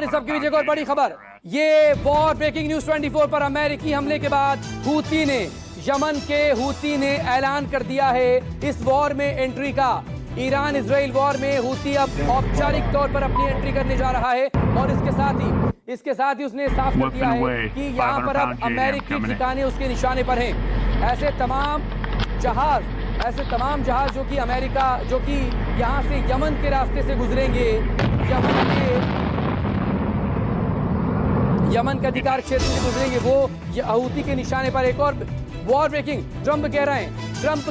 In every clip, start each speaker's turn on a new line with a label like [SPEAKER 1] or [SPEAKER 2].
[SPEAKER 1] इस सबके बीच एक और बड़ी खबर, ये वॉर ब्रेकिंग न्यूज 24 पर अमेरिकी हमले के बाद यमन के हूती ने ऐलान कर दिया है इस वॉर में एंट्री का। ईरान इजराइल वॉर में हूती अब औपचारिक तौर पर अपनी एंट्री करने जा रहा है और इसके साथ ही उसने साफ कर दिया है कि यहाँ पर अब अमेरिकी ठिकाने उसके निशाने पर हैं। ऐसे तमाम जहाज जो कि यहाँ से यमन के रास्ते से गुजरेंगे, यमन के अधिकार क्षेत्र से गुजरेंगे, वो हूती के निशाने पर। एक और वॉर ब्रेकिंग, ट्रंप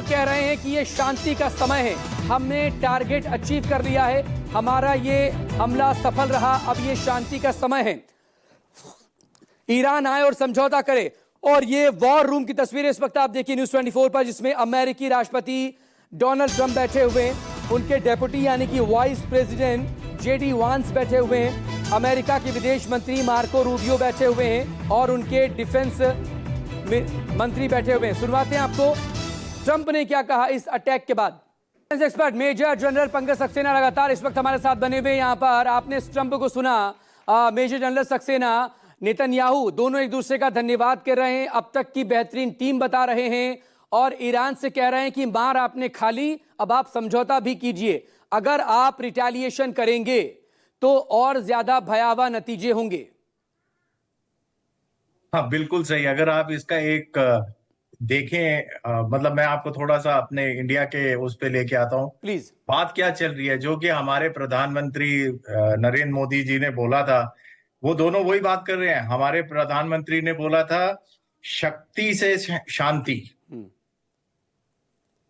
[SPEAKER 1] कह रहे हैं कि ये शांति का समय है, हमने टारगेट अचीव कर लिया है, हमारा ये हमला सफल रहा, अब ये शांति का समय है, ईरान आए और समझौता करे। और ये वॉर रूम की तस्वीरें इस वक्त आप देखिए न्यूज 24 पर, जिसमें अमेरिकी राष्ट्रपति डोनाल्ड ट्रंप बैठे हुए हैं, उनके डेप्यूटी यानी कि वाइस प्रेसिडेंट जेडी वांस बैठे हुए हैं, अमेरिका के विदेश मंत्री मार्को रूबियो बैठे हुए हैं और उनके डिफेंस मंत्री बैठे हुए हैं। सुनवाते हैं आपको ट्रंप ने क्या कहा इस अटैक के बाद। Expert major general Pankaj Saxena लगातार इस वक्त हमारे साथ बने हुए यहाँ पर। आपने ट्रंप को सुना, मेजर जनरल सक्सेना नेतन्याहू दोनों एक दूसरे का धन्यवाद कर रहे हैं, अब तक की बेहतरीन टीम बता रहे हैं और ईरान से कह रहे हैं कि मार आपने खा ली, अब आप समझौता भी कीजिए, अगर आप रिटेलिएशन करेंगे तो और ज्यादा भयावह नतीजे होंगे।
[SPEAKER 2] हाँ बिल्कुल सही। अगर आप इसका एक देखें, मतलब मैं आपको थोड़ा सा अपने इंडिया के उस पे लेके आता हूँ।
[SPEAKER 1] प्लीज।
[SPEAKER 2] बात क्या चल रही है, जो कि हमारे प्रधानमंत्री नरेंद्र मोदी जी ने बोला था, वो दोनों वही बात कर रहे हैं। हमारे प्रधानमंत्री ने बोला था शक्ति से शांति,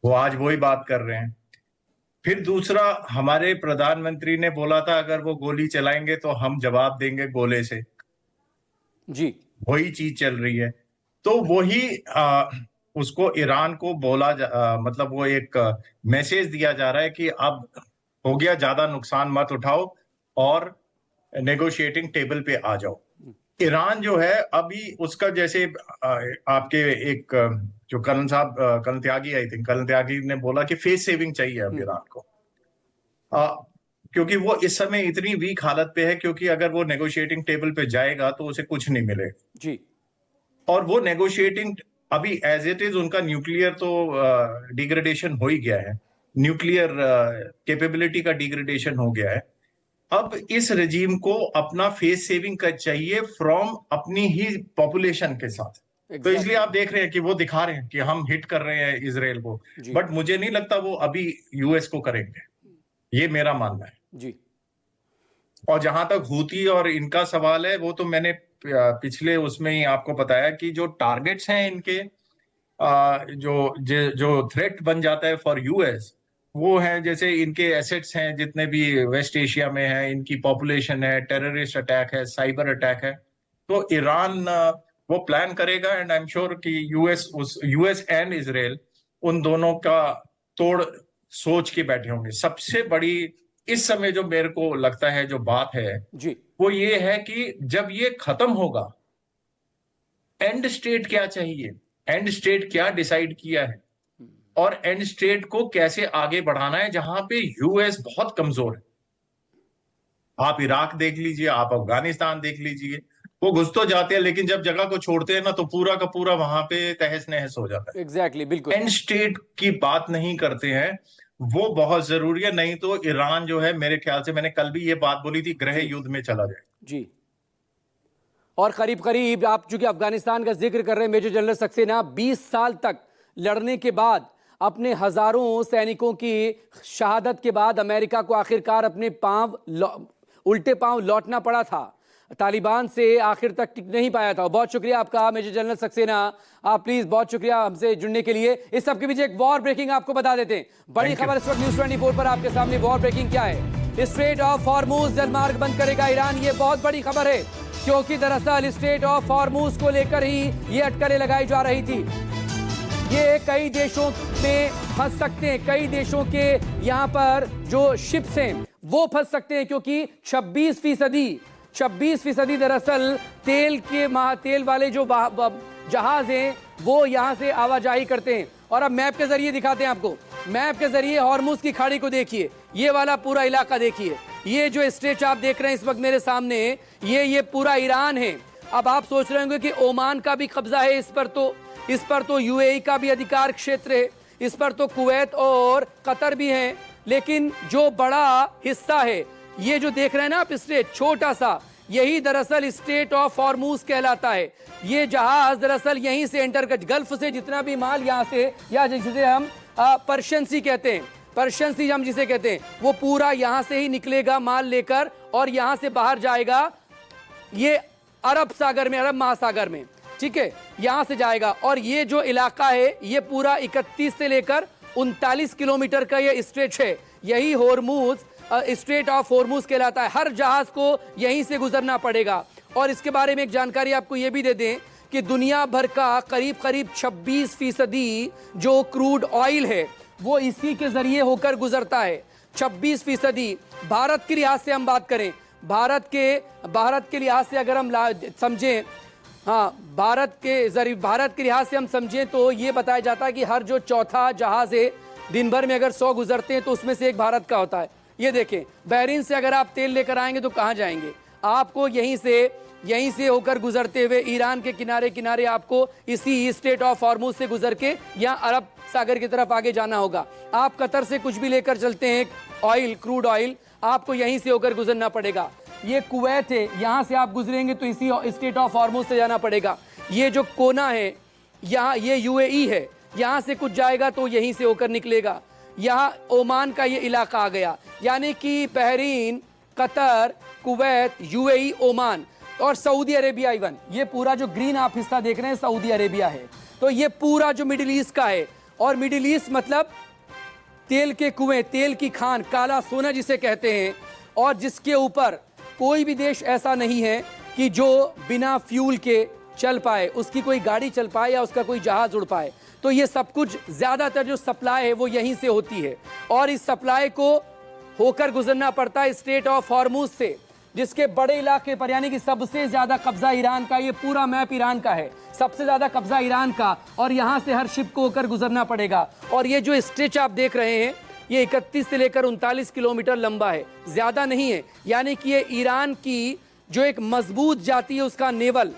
[SPEAKER 2] वो आज वही बात कर रहे हैं। फिर दूसरा, हमारे प्रधानमंत्री ने बोला था अगर वो गोली चलाएंगे तो हम जवाब देंगे गोले से
[SPEAKER 1] जी,
[SPEAKER 2] वही चीज चल रही है। तो वही उसको ईरान को मतलब वो एक मैसेज दिया जा रहा है कि अब हो गया, ज्यादा नुकसान मत उठाओ और नेगोशिएटिंग टेबल पे आ जाओ। ईरान जो है अभी उसका, जैसे आपके एक जो करण त्यागी ने बोला कि फेस सेविंग चाहिए अब ईरान को, क्योंकि वो इस समय इतनी वीक हालत पे है, क्योंकि अगर वो नेगोशिएटिंग टेबल पे जाएगा तो उसे कुछ नहीं मिलेगा
[SPEAKER 1] जी।
[SPEAKER 2] और वो नेगोशिएटिंग अभी एज इट इज, उनका न्यूक्लियर तो डिग्रेडेशन हो ही गया है, न्यूक्लियर कैपेबिलिटी का डिग्रेडेशन हो गया है। अब इस रेजिम को अपना फेस सेविंग का चाहिए फ्रॉम अपनी ही पॉपुलेशन के साथ। तो इसलिए आप देख रहे हैं कि वो दिखा रहे हैं कि हम हिट कर रहे हैं इसराइल को, बट मुझे नहीं लगता वो अभी यूएस को करेंगे, ये मेरा मानना है
[SPEAKER 1] जी।
[SPEAKER 2] और जहां तक हूती और इनका सवाल है, वो तो मैंने पिछले उसमें ही आपको बताया कि जो टारगेट्स हैं इनके, जो थ्रेट बन जाता है फॉर यूएस, वो है जैसे इनके एसेट्स हैं जितने भी वेस्ट एशिया में हैं, इनकी पॉपुलेशन है, टेररिस्ट अटैक है, साइबर अटैक है। तो ईरान वो प्लान करेगा एंड आई एम श्योर कि यूएस एंड इजराइल उन दोनों का तोड़ सोच के बैठे होंगे। सबसे बड़ी इस समय जो मेरे को लगता है जो बात है
[SPEAKER 1] जी,
[SPEAKER 2] वो ये है कि जब ये खत्म होगा, एंड स्टेट क्या चाहिए, एंड स्टेट क्या डिसाइड किया है और एंड स्टेट को कैसे आगे बढ़ाना है, जहां पे यूएस बहुत कमजोर है। आप इराक देख लीजिए, आप अफगानिस्तान देख लीजिए, वो घुस तो जाते हैं लेकिन जब जगह को छोड़ते हैं ना तो पूरा का पूरा वहां पे तहस नहस हो जाता है।
[SPEAKER 1] एग्जैक्टली, बिल्कुल।
[SPEAKER 2] एंड स्टेट की बात नहीं करते हैं, वो बहुत जरूरी है, नहीं तो ईरान जो है मेरे ख्याल से, मैंने कल भी ये बात बोली थी, गृह युद्ध में चला जाए
[SPEAKER 1] जी। और करीब करीब आप चूंकि अफगानिस्तान का जिक्र कर रहे हैं मेजर जनरल सक्सेना, 20 साल तक लड़ने के बाद, अपने हजारों सैनिकों की शहादत के बाद अमेरिका को आखिरकार अपने उल्टे पांव लौटना पड़ा था, तालिबान से आखिर तक टिक नहीं पाया था। बहुत शुक्रिया आपका मेजर जनरल सक्सेना, आप प्लीज, बहुत शुक्रिया हमसे जुड़ने के लिए। इस सब के बीच एक वॉर ब्रेकिंग आपको बता देते हैं, बड़ी खबर इस वक्त न्यूज 24 पर आपके सामने। वॉर ब्रेकिंग क्या है? स्ट्रेट ऑफ हॉर्मुज जलमार्ग बंद करेगा ईरान, ये बहुत बड़ी खबर है, क्योंकि दरअसल स्ट्रेट ऑफ हॉर्मुज को लेकर ही ये अटकलें लगाई जा रही थी। ये कई देशों में फंस सकते हैं, कई देशों के यहाँ पर जो शिप्स हैं वो फंस सकते हैं, क्योंकि 26% दरअसल तेल वाले जो जहाज हैं वो यहाँ से आवाजाही करते हैं। और अब मैप के जरिए दिखाते हैं आपको, मैप के जरिए हॉर्मुज की खाड़ी को देखिए, ये वाला पूरा इलाका देखिए, ये जो स्ट्रेच आप देख रहे हैं इस वक्त मेरे सामने, ये पूरा ईरान है। अब आप सोच रहे होंगे कि ओमान का भी कब्जा है इस पर तो यूएई का भी अधिकार क्षेत्र है, इस पर तो कुवैत और कतर भी हैं, लेकिन जो बड़ा हिस्सा है ये जो देख रहे हैं ना आप स्ट्रेट छोटा सा, यही दरअसल स्ट्रेट ऑफ हॉर्मूज कहलाता है। ये जहाज दरअसल यहीं से एंटर कर, गल्फ से जितना भी माल यहाँ से, या जिसे हम पर्शियन सी कहते हैं, पर्शियन सी हम जिसे कहते हैं, वो पूरा यहाँ से ही निकलेगा माल लेकर और यहाँ से बाहर जाएगा ये अरब सागर में, अरब महासागर में, ठीक है, यहां से जाएगा। और ये जो इलाका है ये पूरा 31 से लेकर 39 किलोमीटर का ये स्ट्रेच है, यही हॉर्मूज स्ट्रेट ऑफ हॉर्मूज कहलाता है। हर जहाज को यहीं से गुजरना पड़ेगा। और इसके बारे में एक जानकारी आपको ये भी दे दें कि दुनिया भर का करीब 26% जो क्रूड ऑयल है वो इसी के जरिए होकर गुजरता है, 26%। भारत के लिहाज से हम बात करें, भारत के लिहाज से अगर हम समझें, हाँ, भारत के लिहाज से हम समझें तो ये बताया जाता है कि हर जो चौथा जहाज है दिन भर में अगर 100 गुजरते हैं तो उसमें से एक भारत का होता है। ये देखें, बहरीन से अगर आप तेल लेकर आएंगे तो कहाँ जाएंगे? आपको यहीं से होकर गुजरते हुए ईरान के किनारे आपको इसी स्ट्रेट ऑफ हॉर्मूज से गुजर के यहाँ अरब सागर की तरफ आगे जाना होगा। आप कतर से कुछ भी लेकर चलते हैं ऑयल, क्रूड ऑयल, आपको यहीं से होकर गुजरना पड़ेगा। ये कुवैत है, यहाँ से आप गुजरेंगे तो इसी स्ट्रेट ऑफ हॉर्मूज से जाना पड़ेगा। ये जो कोना है यहाँ, ये यूएई है, यहाँ से कुछ जाएगा तो यहीं से होकर निकलेगा। यहाँ ओमान का ये इलाका आ गया, यानी कि Bahrain, Qatar, Kuwait, UAE, Oman और सऊदी अरेबिया इवन, ये पूरा जो ग्रीन आप हिस्सा देख रहे हैं सऊदी अरेबिया है। तो ये पूरा जो मिडिल ईस्ट का है, और मिडिल ईस्ट मतलब तेल के कुएं, तेल की खान, काला सोना जिसे कहते हैं, और जिसके ऊपर कोई भी देश ऐसा नहीं है कि जो बिना फ्यूल के चल पाए, उसकी कोई गाड़ी चल पाए या उसका कोई जहाज उड़ पाए। तो ये सब कुछ ज़्यादातर जो सप्लाई है वो यहीं से होती है, और इस सप्लाई को होकर गुजरना पड़ता है स्ट्रेट ऑफ हॉर्मूज से, जिसके बड़े इलाके पर, यानी कि सबसे ज़्यादा कब्जा ईरान का, ये पूरा मैप ईरान का है, सबसे ज़्यादा कब्जा ईरान का, और यहाँ से हर शिप को होकर गुजरना पड़ेगा। और ये जो स्ट्रेच आप देख रहे हैं ये 31 से लेकर 39 किलोमीटर लंबा है, ज़्यादा नहीं है। यानी कि ये ईरान की जो एक मजबूत जाती है उसका नेवल,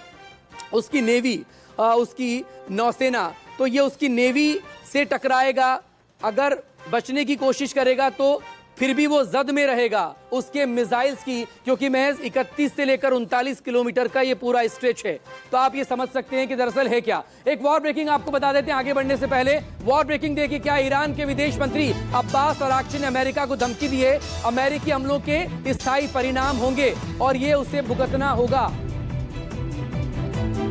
[SPEAKER 1] उसकी नेवी, उसकी नौसेना, तो ये उसकी नेवी से टकराएगा, अगर बचने की कोशिश करेगा तो फिर भी वो जद में रहेगा उसके मिसाइल्स की, क्योंकि महज 31 से लेकर 39 किलोमीटर का ये पूरा स्ट्रेच है। तो आप ये समझ सकते हैं कि दरअसल है क्या। एक वॉर ब्रेकिंग आपको बता देते हैं आगे बढ़ने से पहले। वॉर ब्रेकिंग देखिए, क्या ईरान के विदेश मंत्री अब्बास अराक्ची ने अमेरिका को धमकी दी है, अमेरिकी हमलों के स्थायी परिणाम होंगे और ये उसे भुगतना होगा।